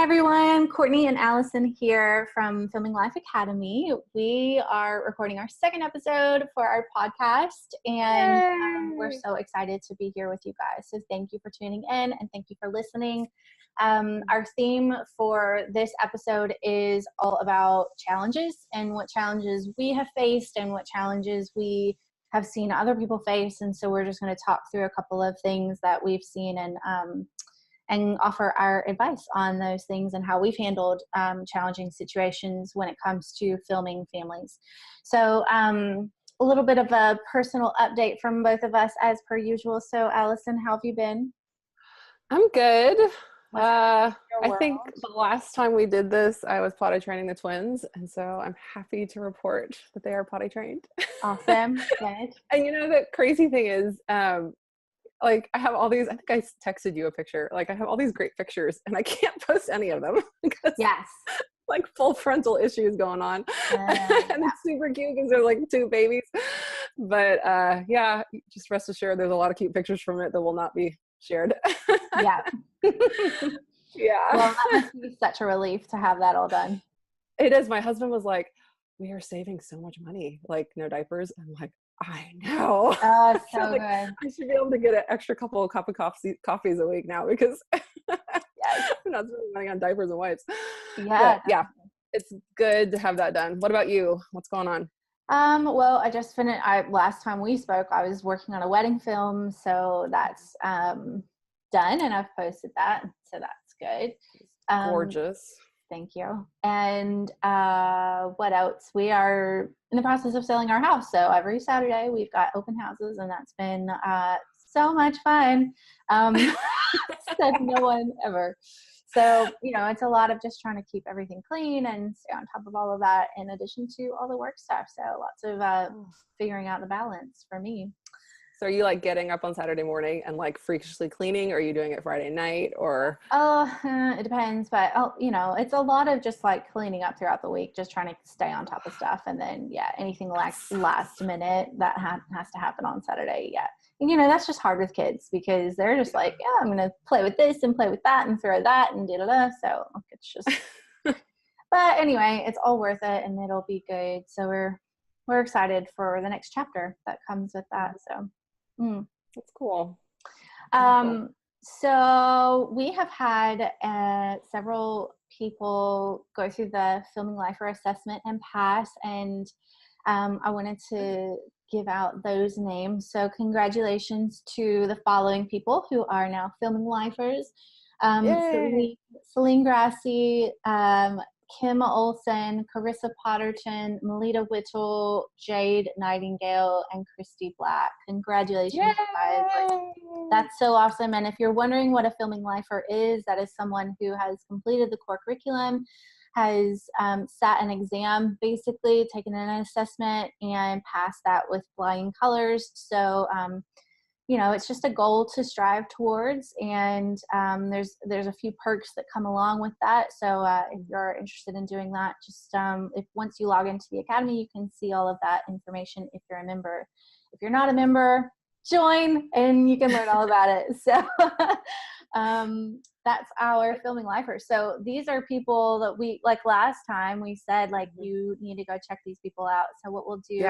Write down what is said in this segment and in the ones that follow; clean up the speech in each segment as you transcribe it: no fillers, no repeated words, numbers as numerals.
Hi everyone, Courtney and Allison here from FilmingLife Academy. We are recording our second episode for our podcast, and we're so excited to be here with you guys. So thank you for tuning in and thank you for listening. Our theme for this episode is all about challenges and what challenges we have faced and what challenges we have seen other people face. And so we're just going to talk through a couple of things that we've seen and offer our advice on those things and how we've handled challenging situations when it comes to filming families. So a little bit of a personal update from both of us as per usual. So Allison, how have you been? I'm good. I think the last time we did this, I was potty training the twins. And so I'm happy to report that they are potty trained. Awesome. Good. And you know, the crazy thing is, like I have all these, I think I texted you a picture, like I have all these great pictures and I can't post any of them because yes, like full frontal issues going on. And it's super cute because they're like two babies. But yeah, just rest assured there's a lot of cute pictures from it that will not be shared. Yeah. Yeah. Well, that must be such a relief to have that all done. It is. My husband was like, we are saving so much money, like no diapers. I'm like, I know. Oh, so like, good. I should be able to get an extra couple of coffees a week now because yes. I'm not spending money on diapers and wipes. Yeah. But, yeah. It's good to have that done. What about you? What's going on? Well, I just finished, last time we spoke, I was working on a wedding film. So that's done and I've posted that. So that's good. Gorgeous. Thank you. And what else? We are in the process of selling our house. So every Saturday we've got open houses and that's been so much fun. Said no one ever. So, you know, it's a lot of just trying to keep everything clean and stay on top of all of that in addition to all the work stuff. So lots of figuring out the balance for me. So are you like getting up on Saturday morning and like freakishly cleaning, or are you doing it Friday night or? It depends, but you know, it's a lot of just like cleaning up throughout the week, just trying to stay on top of stuff. And then, yeah, anything like last minute that has to happen on Saturday. Yeah. And you know, that's just hard with kids because they're just like, yeah, I'm going to play with this and play with that and throw that and da-da-da. So it's just, but anyway, it's all worth it and it'll be good. So we're excited for the next chapter that comes with that. So. That's cool. So we have had several people go through the FilmingLife assessment and pass, and I wanted to give out those names. So congratulations to the following people who are now FilmingLifers. Celine Grassi, Kim Olson, Carissa Potterton, Melita Whittle, Jade Nightingale, and Christy Black. Congratulations, guys. That's so awesome. And if you're wondering what a filming lifer is, that is someone who has completed the core curriculum, has sat an exam, basically taken an assessment and passed that with flying colors. So, you know, it's just a goal to strive towards, and there's a few perks that come along with that. So if you're interested in doing that, just if once you log into the Academy, you can see all of that information if you're a member. If you're not a member, join and you can learn all about it. So that's our filming lifers. So these are people that we, like last time we said, like, you need to go check these people out. So what we'll do,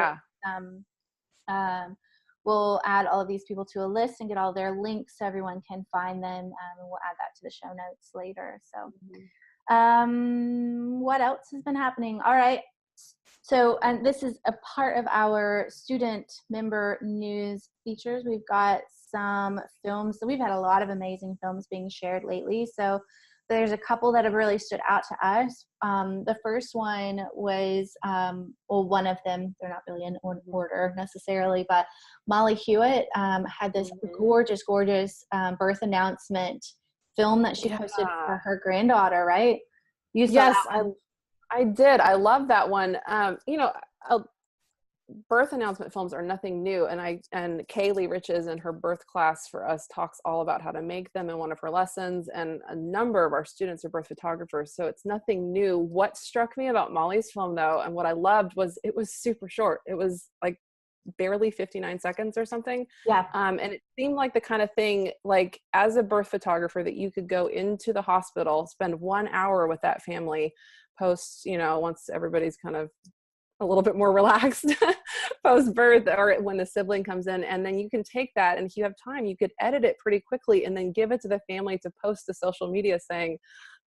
we'll add all of these people to a list and get all their links so everyone can find them. And we'll add that to the show notes later. So what else has been happening? All right. So, and this is a part of our student member news features. We've got some films. So we've had a lot of amazing films being shared lately. So there's a couple that have really stood out to us. The first one was, well, one of them, they're not really in order necessarily, but Molly Hewitt had this gorgeous birth announcement film that she posted for her granddaughter, right? You saw yes, that one? I did. I love that one. You know, birth announcement films are nothing new. And Kaylee Riches in her birth class for us talks all about how to make them in one of her lessons. And a number of our students are birth photographers. So it's nothing new. What struck me about Molly's film though, and what I loved was it was super short. It was like barely 59 seconds or something. Yeah. And it seemed like the kind of thing, like as a birth photographer, that you could go into the hospital, spend 1 hour with that family post, once everybody's kind of a little bit more relaxed post birth, or when the sibling comes in, and then you can take that, and if you have time, you could edit it pretty quickly and then give it to the family to post to social media saying,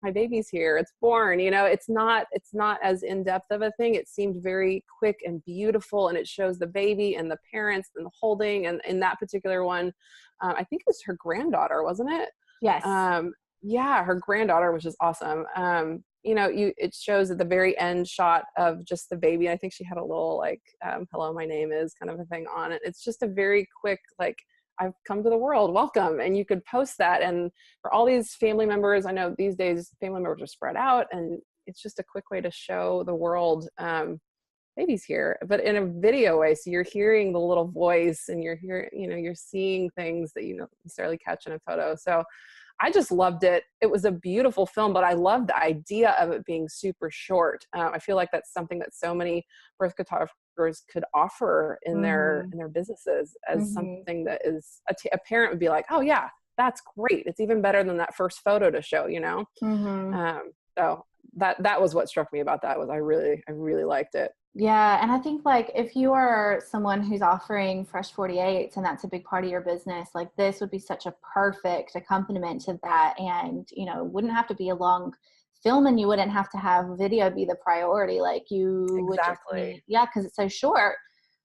my baby's here, it's born. It's not as in-depth of a thing. It seemed very quick and beautiful, and it shows the baby and the parents and the holding, and in that particular one, I think it was her granddaughter, wasn't it? Yes. Yeah, her granddaughter, which is awesome. It shows at the very end shot of just the baby. I think she had a little like, hello, my name is kind of a thing on it. It's just a very quick, like, I've come to the world, welcome. And you could post that. And for all these family members, I know these days family members are spread out, and it's just a quick way to show the world, baby's here, but in a video way. So you're hearing the little voice, and you're you're seeing things that you don't necessarily catch in a photo. So I just loved it. It was a beautiful film, but I loved the idea of it being super short. I feel like that's something that so many birth photographers could offer in their businesses, as something that is a parent would be like, oh yeah, that's great. It's even better than that first photo to show, So that was what struck me about that, was I really liked it. Yeah. And I think like if you are someone who's offering fresh 48s and that's a big part of your business, like this would be such a perfect accompaniment to that. And, wouldn't have to be a long film, and you wouldn't have to have video be the priority. Like you would just need, because it's so short.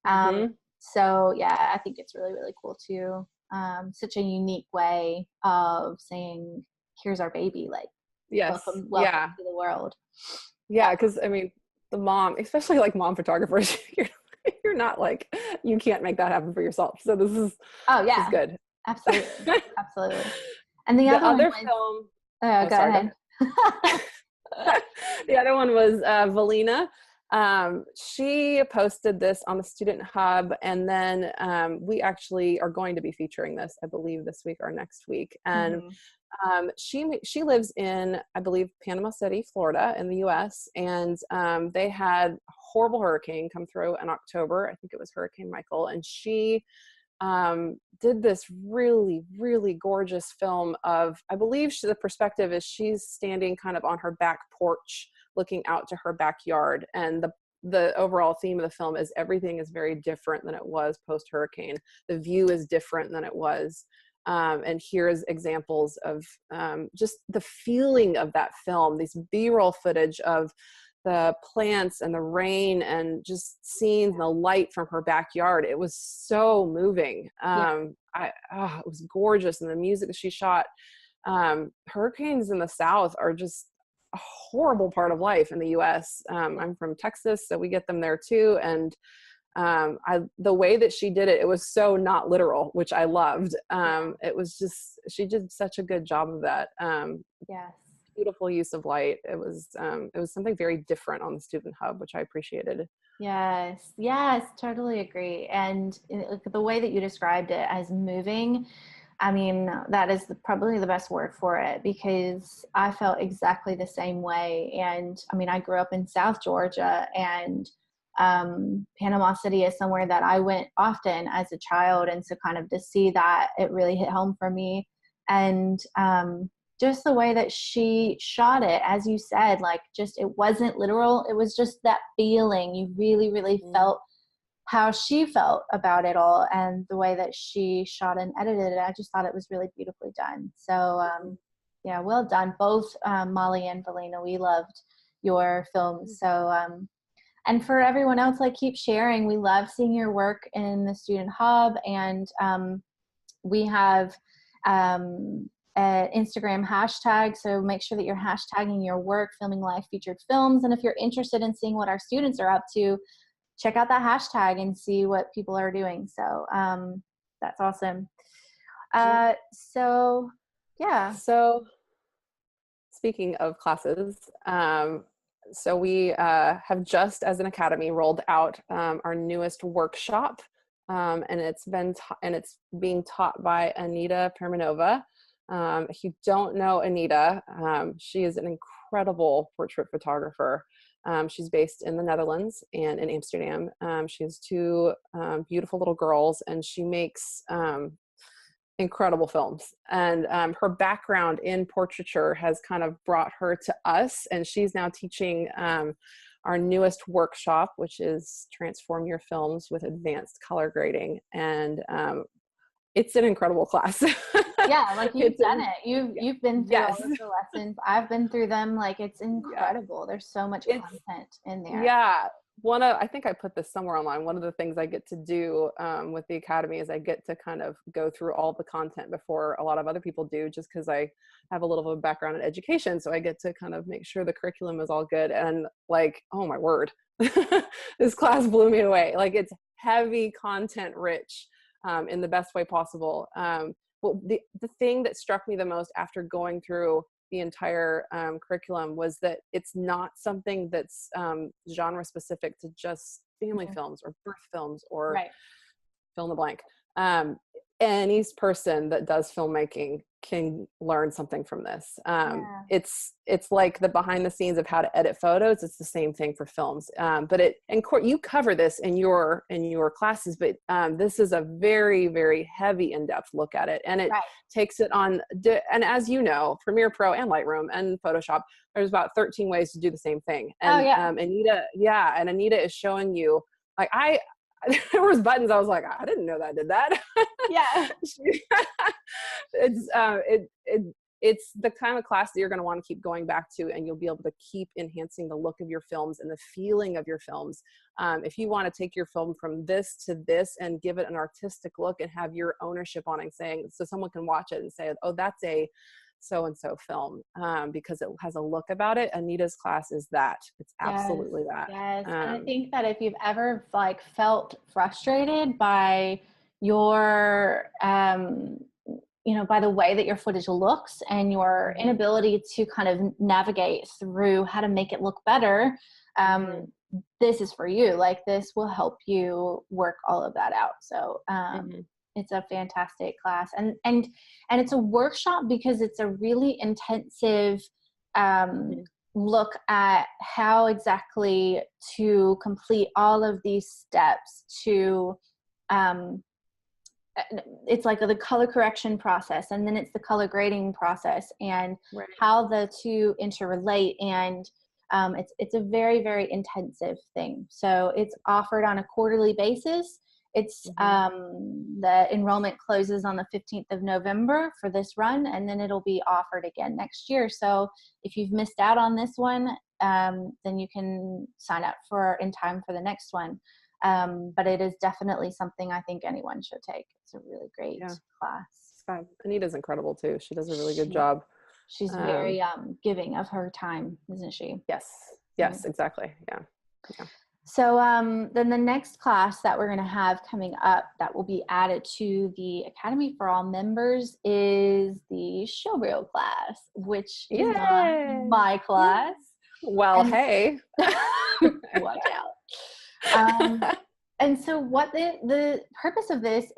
So yeah, I think it's really, really cool too. Such a unique way of saying, here's our baby, like, yes, welcome to the world. Yeah. Cause I mean, the mom, especially like mom photographers, you're not like, you can't make that happen for yourself. So this is good. Absolutely. Absolutely. And the other film. Oh, go ahead. The other one was Valina. She posted this on the Student Hub, and then we actually are going to be featuring this, I believe, this week or next week. And she lives in, I believe, Panama City, Florida, in the U.S. And they had a horrible hurricane come through in October. I think it was Hurricane Michael, and she did this really, really gorgeous film of, I believe the perspective is she's standing kind of on her back porch looking out to her backyard. And the overall theme of the film is everything is very different than it was post-hurricane. The view is different than it was. And here's examples of just the feeling of that film, these B-roll footage of the plants and the rain and just seeing the light from her backyard. It was so moving. It was gorgeous. And the music that she shot, hurricanes in the South are just a horrible part of life in the US. I'm from Texas, so we get them there too. And the way that she did it, it was so not literal, which I loved. It was just, she did such a good job of that. Yes. Beautiful use of light. It was something very different on the Student Hub, which I appreciated. Yes, totally agree. And the way that you described it as moving, I mean, that is probably the best word for it, because I felt exactly the same way. And I mean, I grew up in South Georgia, and Panama City is somewhere that I went often as a child. And so kind of to see that, it really hit home for me. And just the way that she shot it, as you said, like just, it wasn't literal. It was just that feeling. You really, really felt how she felt about it all, and the way that she shot and edited it. I just thought it was really beautifully done. So yeah, well done. Both Molly and Valina, we loved your films. So and for everyone else, like, keep sharing. We love seeing your work in the Student Hub, and we have an Instagram hashtag, so make sure that you're hashtagging your work, FilmingLife Featured Films. And if you're interested in seeing what our students are up to, check out that hashtag and see what people are doing. So that's awesome. So yeah. So speaking of classes, so we have just, as an academy, rolled out our newest workshop, and it's being taught by Anita Permanova. If you don't know Anita, she is an incredible portrait photographer. She's based in the Netherlands and in Amsterdam. She has two beautiful little girls, and she makes incredible films. And her background in portraiture has kind of brought her to us, and she's now teaching our newest workshop, which is Transform Your Films with Advanced Color Grading. And it's an incredible class. Yeah, like you've done it. You've been through Yes. all of the lessons. I've been through them. Like, it's incredible. There's so much content in there. Yeah. I think I put this somewhere online. One of the things I get to do with the Academy is I get to kind of go through all the content before a lot of other people do, just because I have a little of a background in education. So I get to kind of make sure the curriculum is all good. And like, oh my word, this class blew me away. Like, it's heavy content rich in the best way possible. Well, the thing that struck me the most after going through the entire curriculum was that it's not something that's genre specific to just family films or birth films or fill in the blank. Any person that does filmmaking can learn something from this. It's like the behind the scenes of how to edit photos. It's the same thing for films. But Court, you cover this in your classes, but this is a very, very heavy in-depth look at it. And it takes it on, and as you know, Premiere Pro and Lightroom and Photoshop, there's about 13 ways to do the same thing. And Anita is showing you, like, there was buttons I was like, I didn't know that did that. It's the kind of class that you're going to want to keep going back to, and you'll be able to keep enhancing the look of your films and the feeling of your films. If you want to take your film from this to this and give it an artistic look and have your ownership on it, so someone can watch it and say, oh, that's a so-and-so film, because it has a look about it. Anita's class is that. It's absolutely that. Yes. And I think that if you've ever like felt frustrated by your, by the way that your footage looks and your inability to kind of navigate through how to make it look better, this is for you. Like, this will help you work all of that out. So, it's a fantastic class, and it's a workshop because it's a really intensive look at how exactly to complete all of these steps to it's like the color correction process, and then it's the color grading process, and how the two interrelate. And it's a very, very intensive thing. So it's offered on a quarterly basis. It's the enrollment closes on the 15th of November for this run, and then it'll be offered again next year. So if you've missed out on this one, then you can sign up in time for the next one. But it is definitely something I think anyone should take. It's a really great class. Anita's incredible too. She does a really good job. She's very giving of her time, isn't she? Yes, exactly. Yeah. So then the next class that we're going to have coming up that will be added to the Academy for all members is the showreel class, which is not my class. Well, hey. Watch out. And so what the purpose of this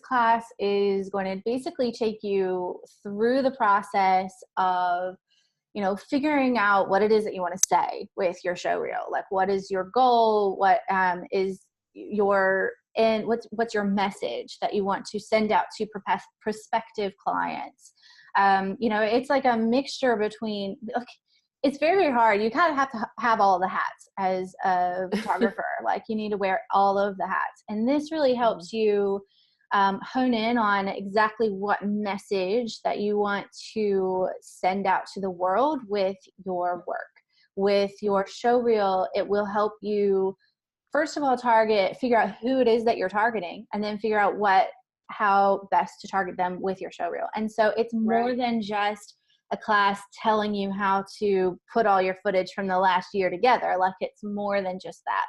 class is going to basically take you through the process of, figuring out what it is that you want to say with your showreel. Like, what is your goal? What is what's your message that you want to send out to prospective clients? It's like a mixture between, it's very hard. You kind of have to have all the hats as a photographer. Like, you need to wear all of the hats. And this really helps you hone in on exactly what message that you want to send out to the world with your work. With your showreel, it will help you, first of all, figure out who it is that you're targeting, and then figure out how best to target them with your showreel. And so it's more than just a class telling you how to put all your footage from the last year together. Like, it's more than just that.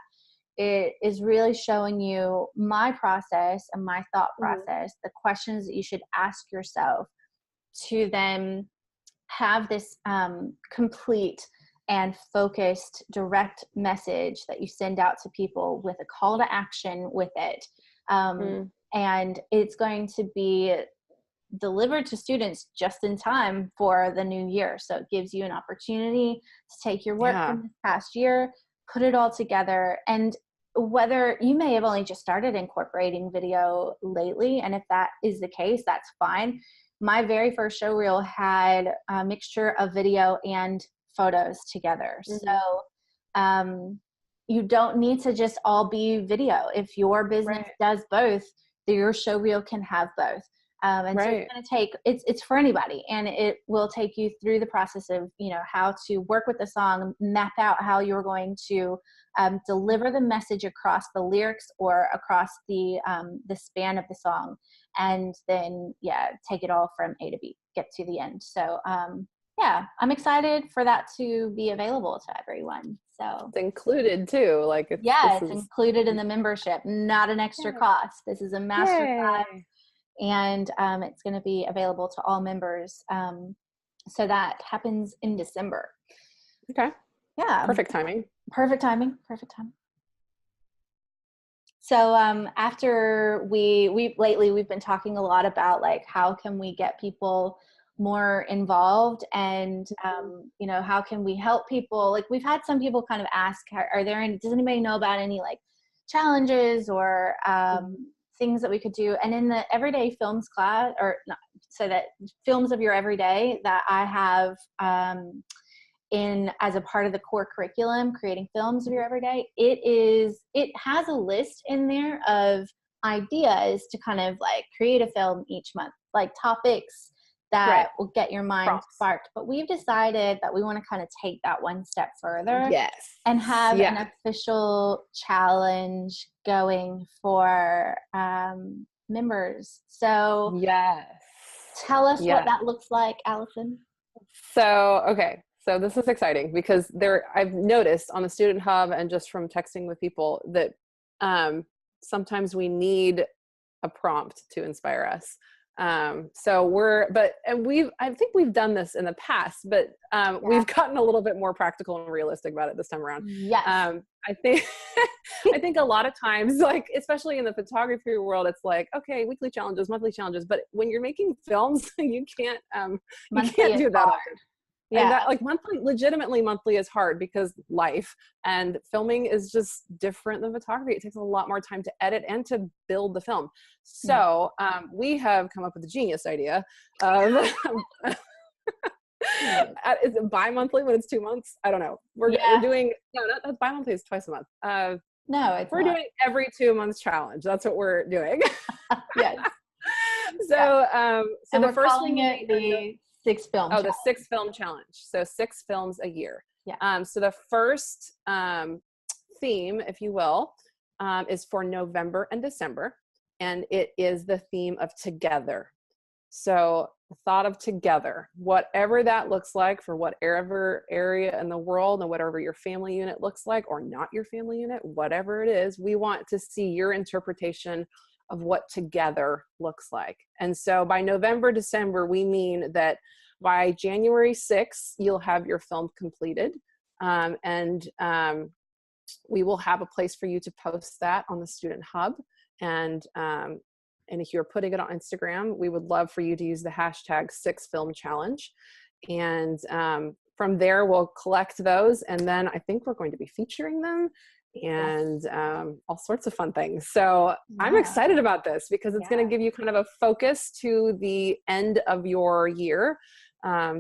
It is really showing you my process and my thought process, the questions that you should ask yourself to then have this complete and focused direct message that you send out to people with a call to action with it. And it's going to be delivered to students just in time for the new year. So it gives you an opportunity to take your work from this past year, put it all together. And whether you may have only just started incorporating video lately, and if that is the case, that's fine. My very first show reel had a mixture of video and photos together. So you don't need to just all be video. If your business does both, your show reel can have both. And so it's going to take, it's for anybody, and it will take you through the process of, you know, how to work with the song, map out how you're going to deliver the message across the lyrics or across the span of the song, and then take it all from A to B, get to the end. So I'm excited for that to be available to everyone. So it's included too, like it's included in the membership, not an extra cost. This is a master class, and it's going to be available to all members. So that happens in December. Okay. Yeah. Perfect timing. So after we've been talking a lot about like, how can we get people more involved, and you know, how can we help people? Like, we've had some people kind of ask, does anybody know about any like challenges or things that we could do? And in the everyday films class, that films of your everyday that I have as a part of the core curriculum, creating films of your everyday, it has a list in there of ideas to kind of like create a film each month, like topics that will get your mind sparked. But we've decided that we want to kind of take that one step further and have an official challenge going for members. So tell us what that looks like, Allison. So this is exciting because I've noticed on the Student Hub and just from texting with people that sometimes we need a prompt to inspire us. I think we've done this in the past, but we've gotten a little bit more practical and realistic about it this time around. I think I think a lot of times, like especially in the photography world, it's like, okay, weekly challenges, monthly challenges, but when you're making films, you can't do that. And that, like, legitimately monthly is hard because life and filming is just different than photography. It takes a lot more time to edit and to build the film. So we have come up with a genius idea of is it bi-monthly when it's 2 months? I don't know. We're doing, no, that's bi-monthly is twice a month. We're doing every 2 months challenge. That's what we're doing. So and we're calling it the 6 film challenge. The 6 film challenge. So 6 films a year. So the first theme, if you will, is for November and December, and it is the theme of together. So the thought of together, whatever that looks like for whatever area in the world and whatever your family unit looks like, or not your family unit, whatever it is, we want to see your interpretation of what together looks like. And so by November, December, we mean that by January 6th, you'll have your film completed. And we will have a place for you to post that on the Student Hub. And if you're putting it on Instagram, we would love for you to use the hashtag 6filmchallenge. And from there, we'll collect those. And then I think we're going to be featuring them and all sorts of fun things. So I'm excited about this because it's going to give you kind of a focus to the end of your year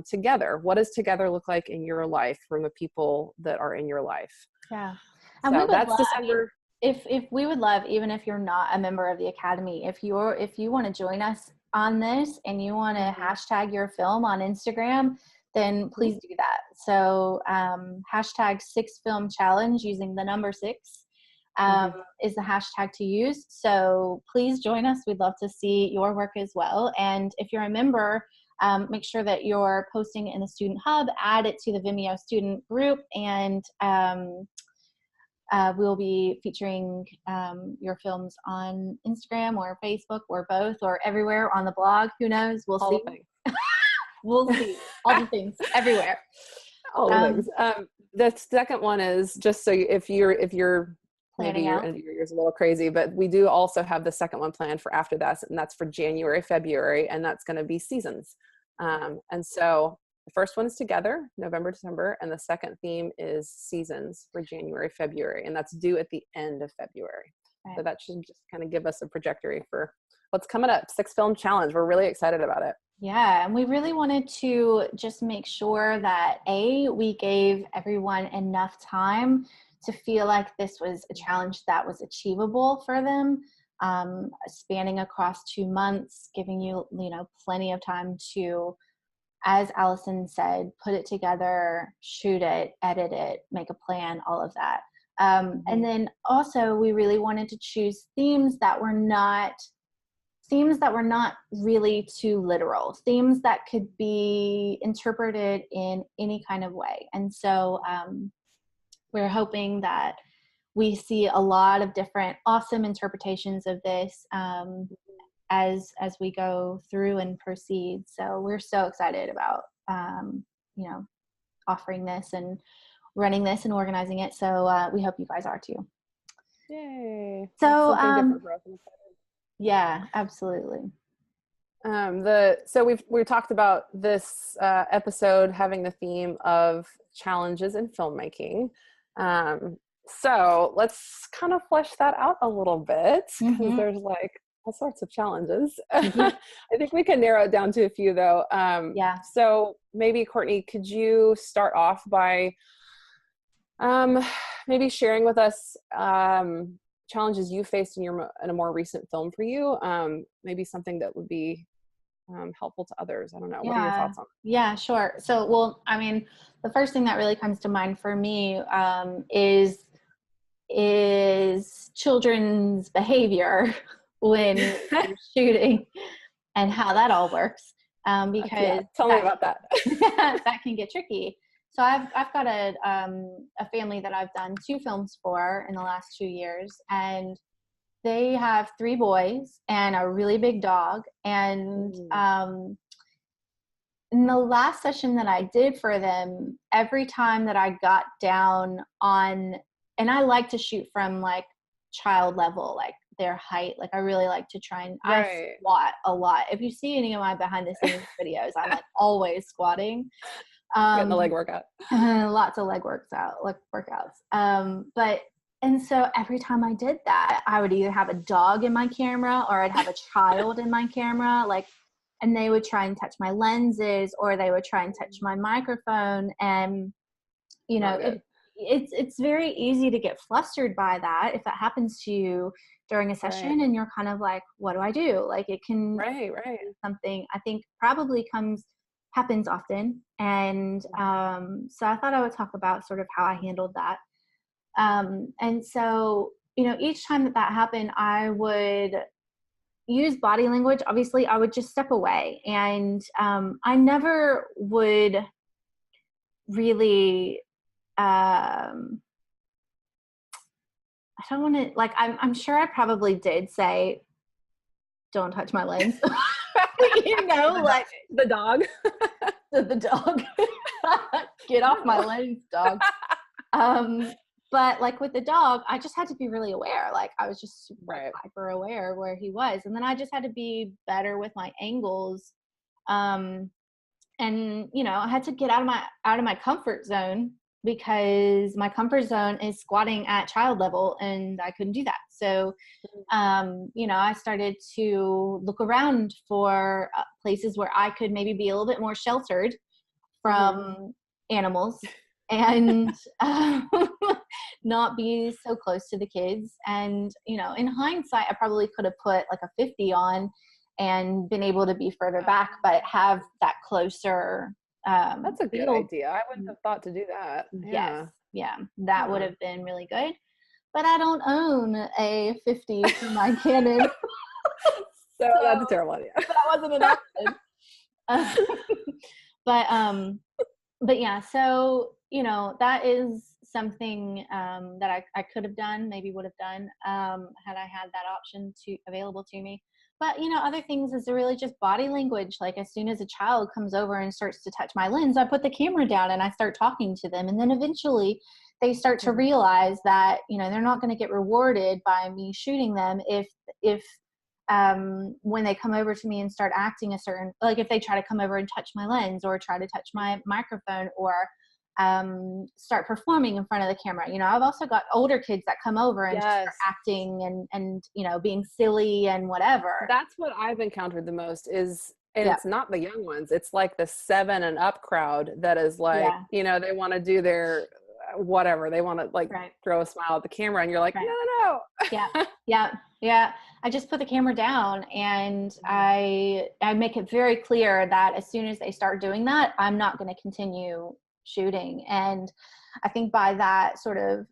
together. What does together look like in your life from the people that are in your life? And so that's December. If we would love, even if you're not a member of the Academy, if you want to join us on this and you want to hashtag your film on Instagram, then please do that. So hashtag 6filmchallenge using the number 6 is the hashtag to use. So please join us. We'd love to see your work as well. And if you're a member, make sure that you're posting it in the Student Hub, add it to the Vimeo student group, and we'll be featuring your films on Instagram or Facebook or both or everywhere on the blog. Who knows? We'll see. We'll see. All the things everywhere. All the things. The second one is just so if you're maybe planning your out. end of your year is a little crazy, but we do also have the second one planned for after that, and that's for January, February, and that's going to be seasons. And so the first one's together, November, December, and the second theme is seasons for January, February, and that's due at the end of February. Right. So that should just kind of give us a trajectory for what's coming up. 6 film challenge. We're really excited about it. Yeah, and we really wanted to just make sure that we gave everyone enough time to feel like this was a challenge that was achievable for them, spanning across 2 months, giving you plenty of time to, as Allison said, put it together, shoot it, edit it, make a plan, all of that. And then also we really wanted to choose themes that were not really too literal, themes that could be interpreted in any kind of way. And so we're hoping that we see a lot of different awesome interpretations of this as we go through and proceed. So we're so excited about offering this and running this and organizing it. So we hope you guys are too. Yay! So different for us. yeah, absolutely. So we've talked about this episode having the theme of challenges in filmmaking. So let's kind of flesh that out a little bit, because there's like all sorts of challenges. I think we can narrow it down to a few though. Yeah. So maybe Courtney, could you start off by maybe sharing with us challenges you faced in a more recent film for you? Maybe something that would be helpful to others. I don't know. Yeah. What are your thoughts on that? Yeah, sure. So, well, I mean, the first thing that really comes to mind for me is children's behavior when shooting and how that all works. Because tell me about that. that can get tricky. So I've got a family that I've done 2 films for in the last 2 years, and they have 3 boys and a really big dog. And in the last session that I did for them, every time that I got down on, and I like to shoot from like child level, like their height. Like I really like to try and I squat a lot. If you see any of my behind the scenes videos, I'm like always squatting. Getting the leg workout. Lots of leg workouts. And so every time I did that, I would either have a dog in my camera or I'd have a child in my camera, and they would try and touch my lenses or they would try and touch my microphone. And, it's very easy to get flustered by that if that happens to you during a session and you're kind of like, what do I do? Like it can be something I think probably happens often. And so I thought I would talk about sort of how I handled that. And so, each time that happened, I would use body language. Obviously, I would just step away. And I never would really, I don't want to, I'm sure I probably did say, don't touch my lens. The dog. The dog. Get off my lens, dog. But with the dog, I just had to be really aware. I was just hyper aware of where he was. And then I just had to be better with my angles. And, I had to get out of my comfort zone because my comfort zone is squatting at child level and I couldn't do that. So, I started to look around for places where I could maybe be a little bit more sheltered from animals and not be so close to the kids. And, in hindsight, I probably could have put a 50 on and been able to be further back, but have that closer. That's a good idea. I wouldn't have thought to do that. Yes. Yeah. That would have been really good. But I don't own a 50 for my Canon. So that's a terrible idea. That wasn't an option. But yeah, so, that is something that I could have done, maybe would have done, had I had that option available to me. But, other things is really just body language. Like as soon as a child comes over and starts to touch my lens, I put the camera down and I start talking to them. And then eventually they start to realize that, they're not going to get rewarded by me shooting them if when they come over to me and start acting a certain, like if they try to come over and touch my lens or try to touch my microphone or start performing in front of the camera. I've also got older kids that come over and just start acting and being silly and whatever. That's what I've encountered the most is, and it's not the young ones. It's like the 7 and up crowd that is like, they want to do their whatever. They want to like throw a smile at the camera and you're like, no. Yeah. I just put the camera down and I make it very clear that as soon as they start doing that, I'm not going to continue shooting. And I think by that sort of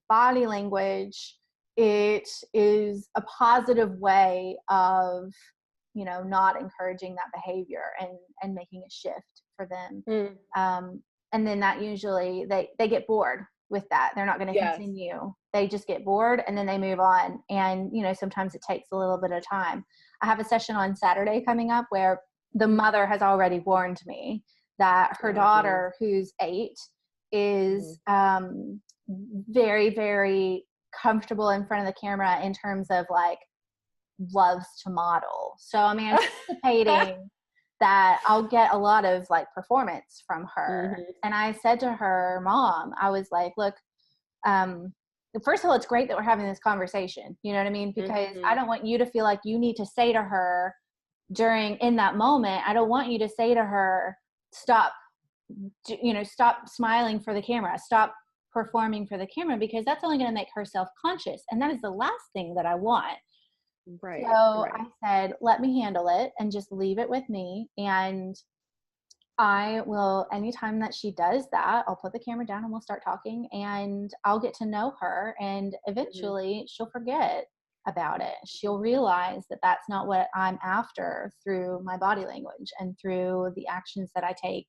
body language, it is a positive way of, not encouraging that behavior and making a shift for them. And then that usually they get bored with that. They're not going to continue. They just get bored and then they move on. And, sometimes it takes a little bit of time. I have a session on Saturday coming up where the mother has already warned me that her daughter, who's 8, is very, very comfortable in front of the camera in terms of like loves to model. So I'm anticipating that I'll get a lot of like performance from her. And I said to her mom, I was like, look, first of all, it's great that we're having this conversation. You know what I mean? Because I don't want you to feel like you need to say to her in that moment, I don't want you to say to her, stop smiling for the camera, stop performing for the camera, because that's only going to make her self-conscious. And that is the last thing that I want. I said, let me handle it and just leave it with me. And I will, anytime that she does that, I'll put the camera down and we'll start talking and I'll get to know her. And eventually she'll forget about it. She'll realize that that's not what I'm after through my body language and through the actions that I take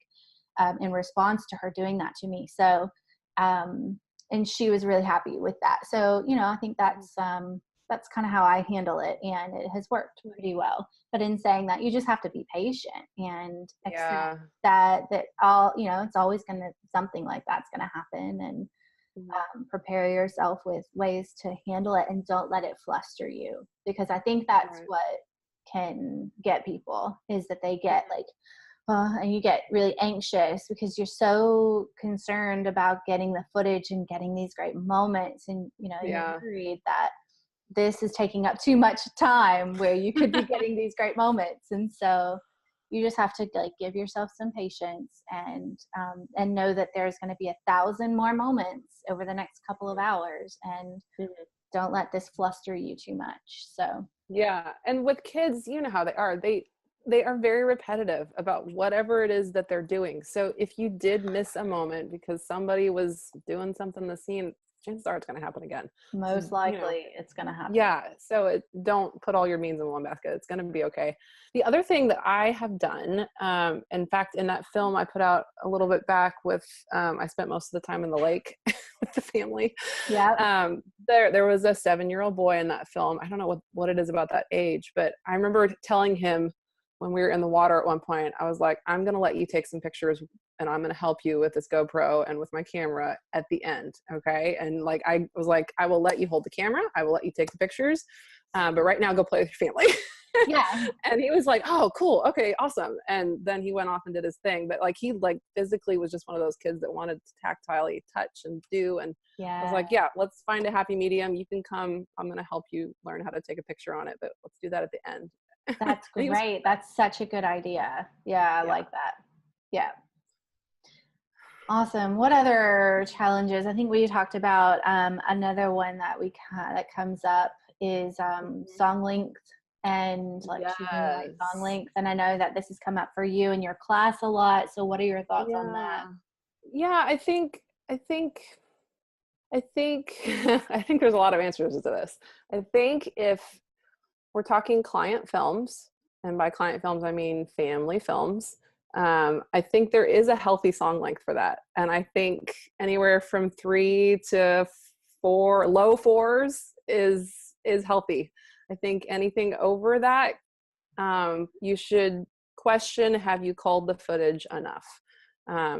in response to her doing that to me. So, and she was really happy with that. So, I think that's kind of how I handle it, and it has worked pretty well. But in saying that, you just have to be patient and accept that all, it's always something like that's going to happen, and prepare yourself with ways to handle it and don't let it fluster you, because I think that's what can get people, is that they get like, and you get really anxious because you're so concerned about getting the footage and getting these great moments, and you're worried that this is taking up too much time where you could be getting these great moments. And so you just have to like give yourself some patience and know that there's going to be 1,000 more moments over the next couple of hours, and don't let this fluster you too much. So and with kids, you know how they are. They are very repetitive about whatever it is that they're doing. So if you did miss a moment because somebody was doing something in the scene, chances are it's going to happen again. Most likely it's going to happen. Yeah. So don't put all your beans in one basket. It's going to be okay. The other thing that I have done, in fact, in that film I put out a little bit back with, I spent most of the time in the lake with the family. Yeah. There was a 7-year-old boy in that film. I don't know what it is about that age, but I remember telling him when we were in the water at one point, I was like, I'm going to let you take some pictures and I'm going to help you with this GoPro and with my camera at the end. Okay. And like, I was like, I will let you hold the camera. I will let you take the pictures. But right now go play with your family. Yeah. And he was like, oh, cool. Okay, awesome. And then he went off and did his thing. But like, he like physically was just one of those kids that wanted to tactilely touch and do. And I was like, yeah, let's find a happy medium. You can come. I'm going to help you learn how to take a picture on it, but let's do that at the end. That's great. That's such a good idea. Yeah, I like that. Yeah. Awesome. What other challenges? I think we talked about another one that that comes up is song length and like choosing the right song length. And I know that this has come up for you in your class a lot. So what are your thoughts on that? Yeah, I think I think there's a lot of answers to this. I think if we're talking client films, and by client films I mean family films, I think there is a healthy song length for that. And I think anywhere from 3 to 4, low 4s is healthy. I think anything over that, you should question, have you culled the footage enough?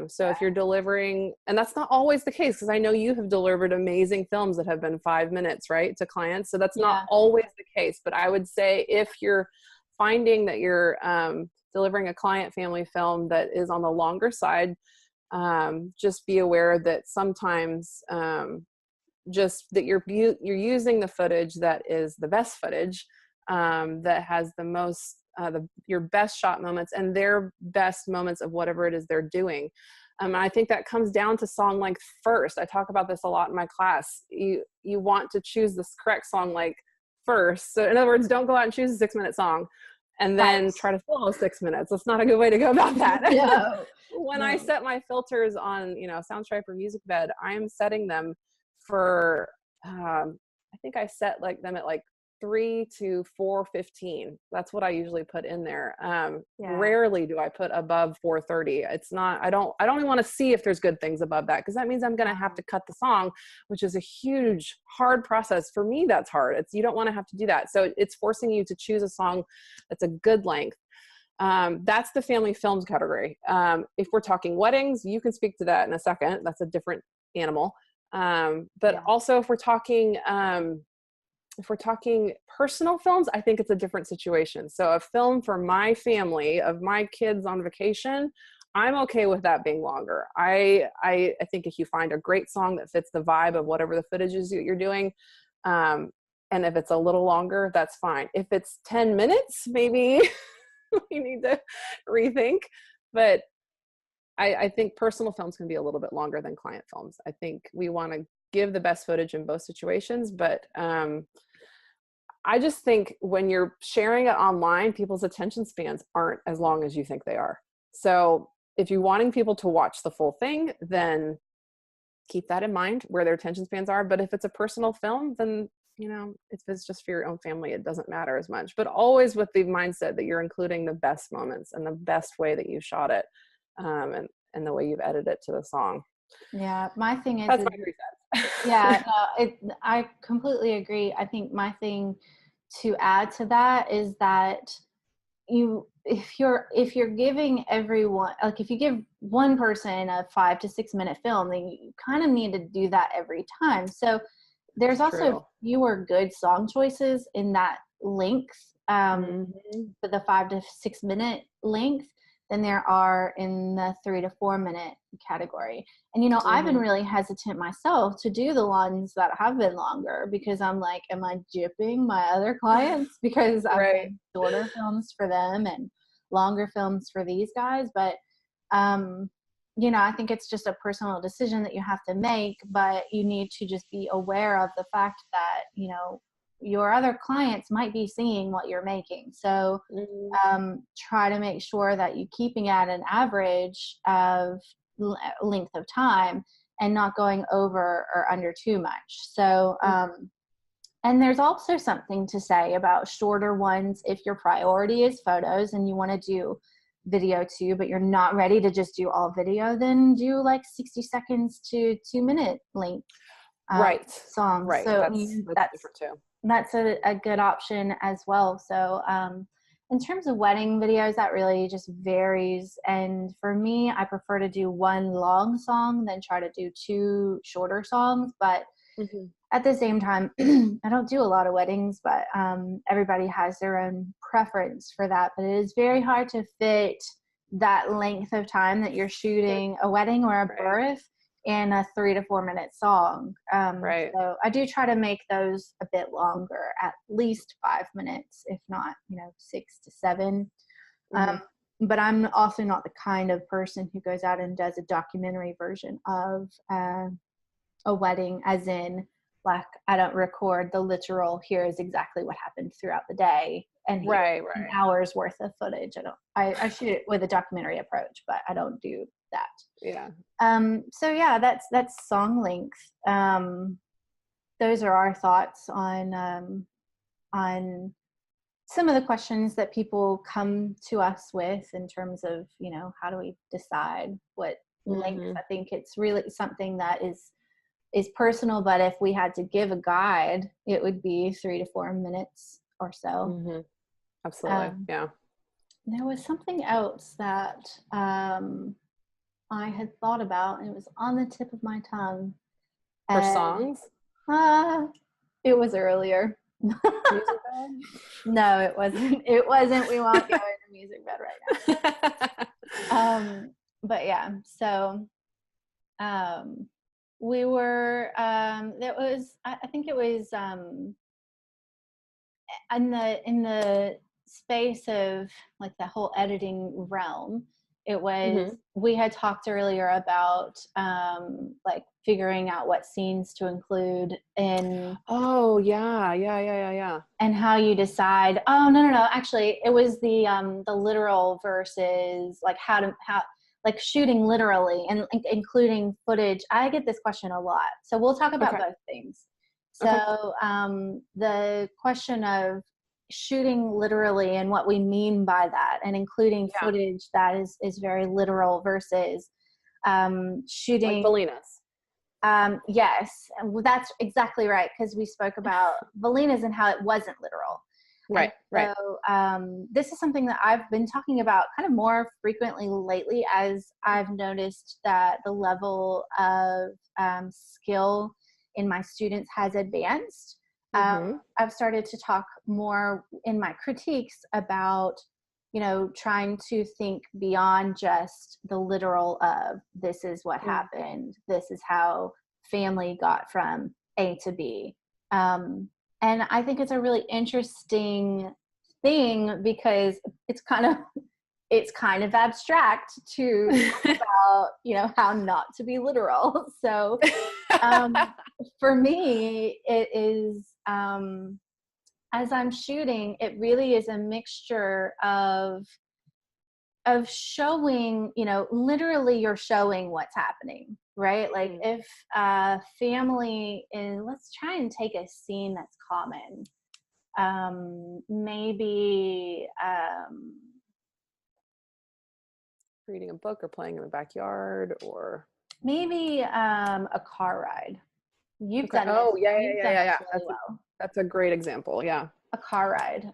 So if you're delivering, and that's not always the case, because I know you have delivered amazing films that have been 5 minutes, right, to clients. So that's not always the case. But I would say if you're finding that you're delivering a client family film that is on the longer side, just be aware that sometimes just that you're using the footage that is the best footage, that has the most your best shot moments and their best moments of whatever it is they're doing. And I think that comes down to song length first. I talk about this a lot in my class. You want to choose this correct song length first. So in other words, don't go out and choose a 6-minute song and then try to fill 6 minutes. That's not a good way to go about that. No. When I set my filters on, Soundstripe or MusicBed, I'm setting them for, I think I set them at 3 to 4:15. That's what I usually put in there. Rarely do I put above 4:30. It's not, I don't even want to see if there's good things above that, because that means I'm going to have to cut the song, which is a huge, hard process. For me, that's hard. You don't want to have to do that. So it's forcing you to choose a song that's a good length. That's the family films category. If we're talking weddings, you can speak to that in a second. That's a different animal. But also if we're talking personal films, I think it's a different situation. So a film for my family of my kids on vacation, I'm okay with that being longer. I think if you find a great song that fits the vibe of whatever the footage is that you're doing, and if it's a little longer, that's fine. If it's 10 minutes, maybe we need to rethink. But I think personal films can be a little bit longer than client films. I think we want to give the best footage in both situations, but I just think when you're sharing it online, people's attention spans aren't as long as you think they are. So if you're wanting people to watch the full thing, then keep that in mind where their attention spans are. But if it's a personal film, then, if it's just for your own family, it doesn't matter as much. But always with the mindset that you're including the best moments and the best way that you shot it, and the way you've edited it to the song. Yeah, my thing is, that's my 3 cents. Yeah, no, I completely agree. I think my thing to add to that is that if you're giving everyone, if you give one person a 5 to 6 minute film, then you kind of need to do that every time. So there's also fewer good song choices in that length, for the 5 to 6 minute length, than there are in the 3 to 4 minute category. And, I've been really hesitant myself to do the ones that have been longer, because I'm like, am I gypping my other clients? Because I've done shorter films for them and longer films for these guys. But, I think it's just a personal decision that you have to make, but you need to just be aware of the fact that, your other clients might be seeing what you're making. So try to make sure that you're keeping at an average of length of time and not going over or under too much. So, and there's also something to say about shorter ones. If your priority is photos and you want to do video too, but you're not ready to just do all video, then do 60 seconds to 2 minute length songs. Right. So that's different too. That's a good option as well. So in terms of wedding videos, that really just varies. And for me, I prefer to do one long song than try to do 2 shorter songs. But at the same time, I don't do a lot of weddings, but everybody has their own preference for that. But it is very hard to fit that length of time that you're shooting a wedding or a birth in a 3 to 4 minute song. So I do try to make those a bit longer, at least 5 minutes, if not, 6 to 7. But I'm also not the kind of person who goes out and does a documentary version of a wedding, as in, I don't record the literal, here is exactly what happened throughout the day, and an hour's worth of footage. I shoot it with a documentary approach, but I don't do that. So that's song length. Those are our thoughts on some of the questions that people come to us with in terms of, you know, how do we decide what length? Mm-hmm. I think it's really something that is personal, but if we had to give a guide, it would be 3 to 4 minutes or so. Mm-hmm. Absolutely. Yeah. There was something else that I had thought about, and it was on the tip of my tongue. For And songs? it was earlier. Music bed? No, it wasn't. It wasn't. We won't go into music bed right now. But yeah, so we were. That was. I think it was in the space of like the whole editing realm. It was, Mm-hmm. we had talked earlier about like figuring out what scenes to include in, Oh yeah. and how you decide, oh no, actually it was the literal versus like how like shooting literally and including footage. I get this question a lot, so we'll talk about Okay. both things. Okay. So the question of shooting literally and what we mean by that, and including Yeah. footage that is very literal versus Like shooting. Valina's. Yes, and that's exactly right, because we spoke about Valina's and how it wasn't literal. And Right. Right. so this is something that I've been talking about kind of more frequently lately, as I've noticed that the level of skill in my students has advanced. Mm-hmm. I've started to talk more in my critiques about, you know, trying to think beyond just the literal of this is what happened, this is how family got from A to B. And I think it's a really interesting thing, because it's kind of abstract to talk about, you know, how not to be literal. So for me, it is, as I'm shooting, it really is a mixture of showing, you know, literally you're showing what's happening, right? Like if family is, let's try and take a scene that's common. Maybe Reading a book or playing in the backyard or maybe a car ride. You've okay. done this. Oh yeah. You've done this really That's well. that's a great example. Yeah. A car ride.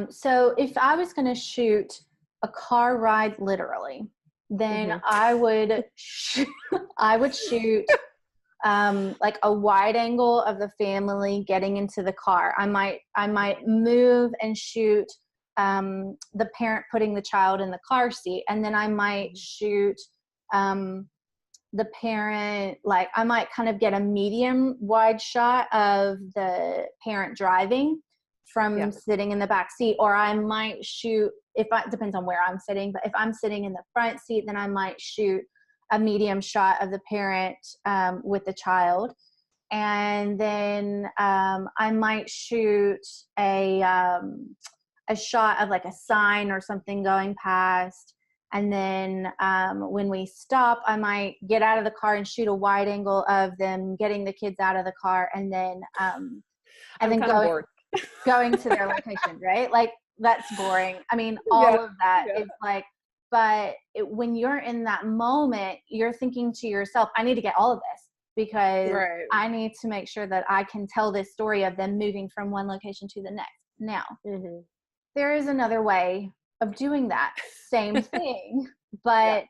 So if I was going to shoot a car ride literally, then Mm-hmm. I would I would shoot like a wide angle of the family getting into the car. I might move and shoot the parent putting the child in the car seat, and then I might shoot the parent, like I might kind of get a medium wide shot of the parent driving from sitting in the back seat, or I might shoot, it depends on where I'm sitting, but if I'm sitting in the front seat, then I might shoot a medium shot of the parent with the child. And then I might shoot a shot of like a sign or something going past. And then when we stop, I might get out of the car and shoot a wide angle of them getting the kids out of the car, and then going to their location, right? Like that's boring. I mean, all of that is like, but when you're in that moment, you're thinking to yourself, I need to get all of this, because I need to make sure that I can tell this story of them moving from one location to the next. Now, there is another way of doing that same thing, but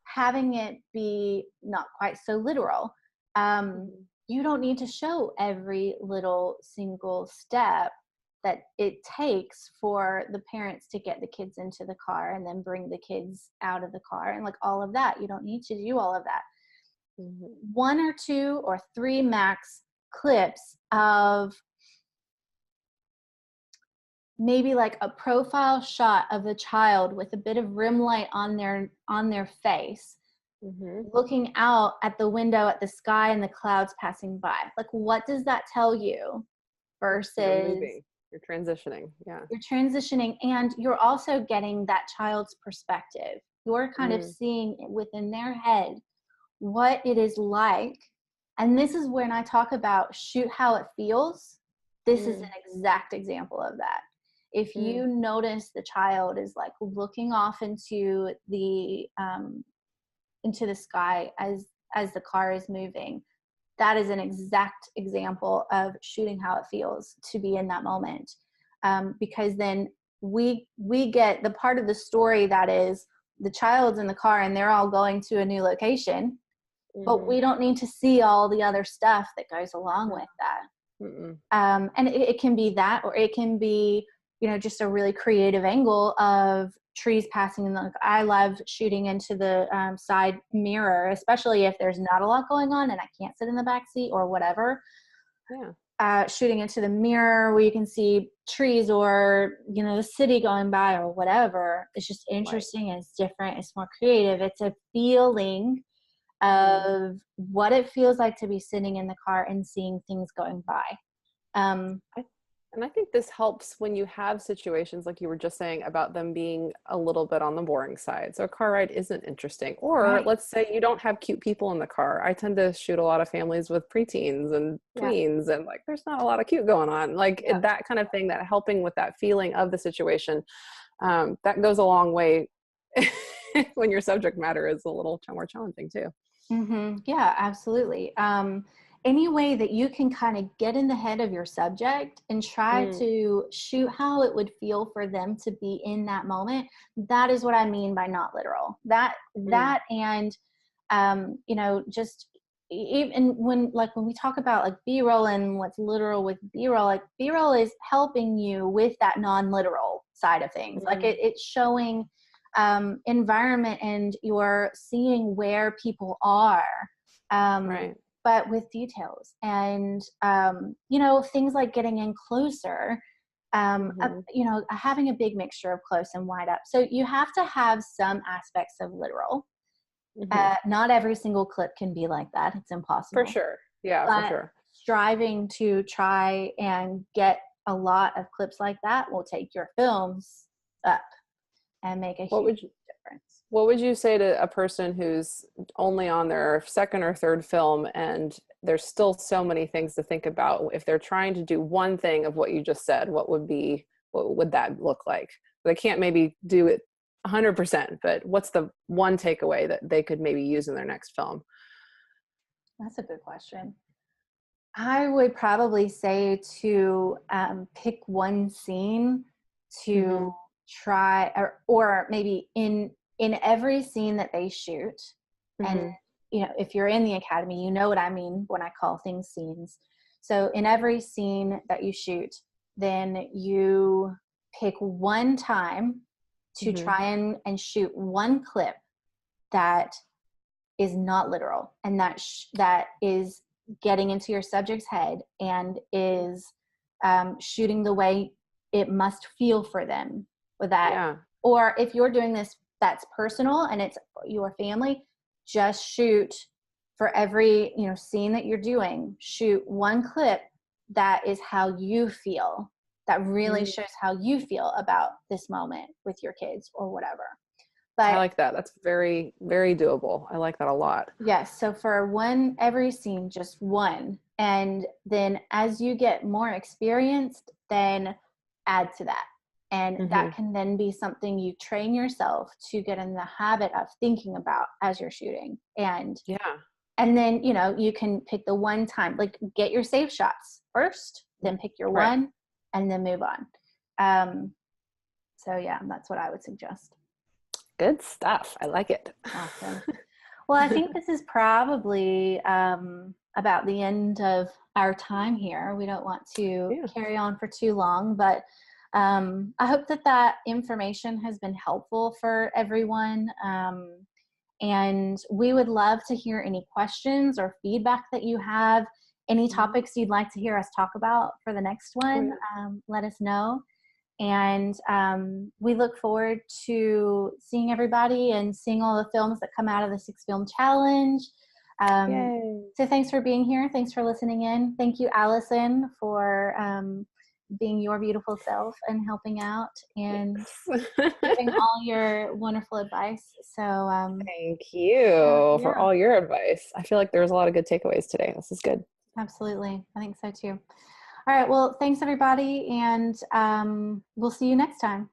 having it be not quite so literal. You don't need to show every little single step that it takes for the parents to get the kids into the car and then bring the kids out of the car and like all of that. You don't need to do all of that. 1 or 2 or 3 max clips of maybe like a profile shot of the child with a bit of rim light on their face, looking out at the window at the sky and the clouds passing by. Like, what does that tell you? Versus you're transitioning. You're transitioning, and you're also getting that child's perspective. You're kind of seeing within their head what it is like. And this is when I talk about shoot how it feels. This is an exact example of that. If you notice the child is like looking off into the sky as the car is moving, that is an exact example of shooting how it feels to be in that moment. Because then we get the part of the story that is the child's in the car and they're all going to a new location, but we don't need to see all the other stuff that goes along with that. And it can be that, or it can be, you know, just a really creative angle of trees passing. And I love shooting into the side mirror, especially if there's not a lot going on and I can't sit in the back seat or whatever. Shooting into the mirror where you can see trees or, you know, the city going by or whatever. It's just interesting. It's different. It's more creative. It's a feeling of what it feels like to be sitting in the car and seeing things going by. And I think this helps when you have situations like you were just saying about them being a little bit on the boring side. So a car ride isn't interesting. Or let's say you don't have cute people in the car. I tend to shoot a lot of families with preteens and tweens, and like there's not a lot of cute going on. Like that kind of thing, that helping with that feeling of the situation, that goes a long way when your subject matter is a little more challenging too. Yeah, absolutely. Any way that you can kind of get in the head of your subject and try to shoot how it would feel for them to be in that moment. That is what I mean by not literal. That and you know, just even when we talk about like B-roll and what's literal with B-roll, like B-roll is helping you with that non-literal side of things. Like it's showing environment and you're seeing where people are. But with details and, you know, things like getting in closer, you know, having a big mixture of close and wide up. So you have to have some aspects of literal. Not every single clip can be like that. It's impossible. For sure. Yeah, but for sure. Striving to try and get a lot of clips like that will take your films up and make a huge difference. What would you say to a person who's only on their second or third film and there's still so many things to think about? If they're trying to do one thing of what you just said, what would that look like? They can't maybe do it 100%, but what's the one takeaway that they could maybe use in their next film? That's a good question. I would probably say to pick one scene to try, or maybe in every scene that they shoot. And you know, if you're in the academy, you know what I mean when I call things scenes. So in every scene that you shoot, then you pick one time to try and shoot one clip that is not literal, and that is getting into your subject's head and is shooting the way it must feel for them. With that, or if you're doing this that's personal and it's your family, just shoot for every, you know, scene that you're doing, shoot one clip that is how you feel, that really shows how you feel about this moment with your kids or whatever. But I like that. That's very, very doable. I like that a lot. Yes. So for every scene, just one. And then as you get more experienced, then add to that. And that can then be something you train yourself to get in the habit of thinking about as you're shooting. And then, you know, you can pick the one time, like get your safe shots first, then pick your one and then move on. So yeah, that's what I would suggest. Good stuff. I like it. Awesome. Well, I think this is probably about the end of our time here. We don't want to carry on for too long, but I hope that information has been helpful for everyone. And we would love to hear any questions or feedback that you have, any topics you'd like to hear us talk about for the next one. Let us know. And we look forward to seeing everybody and seeing all the films that come out of the 6 Film Challenge. So thanks for being here. Thanks for listening in. Thank you, Allison, for being your beautiful self and helping out and giving all your wonderful advice. So thank you for all your advice. I feel like there was a lot of good takeaways today. This is good. Absolutely. I think so too. All right. Well, thanks everybody. And we'll see you next time.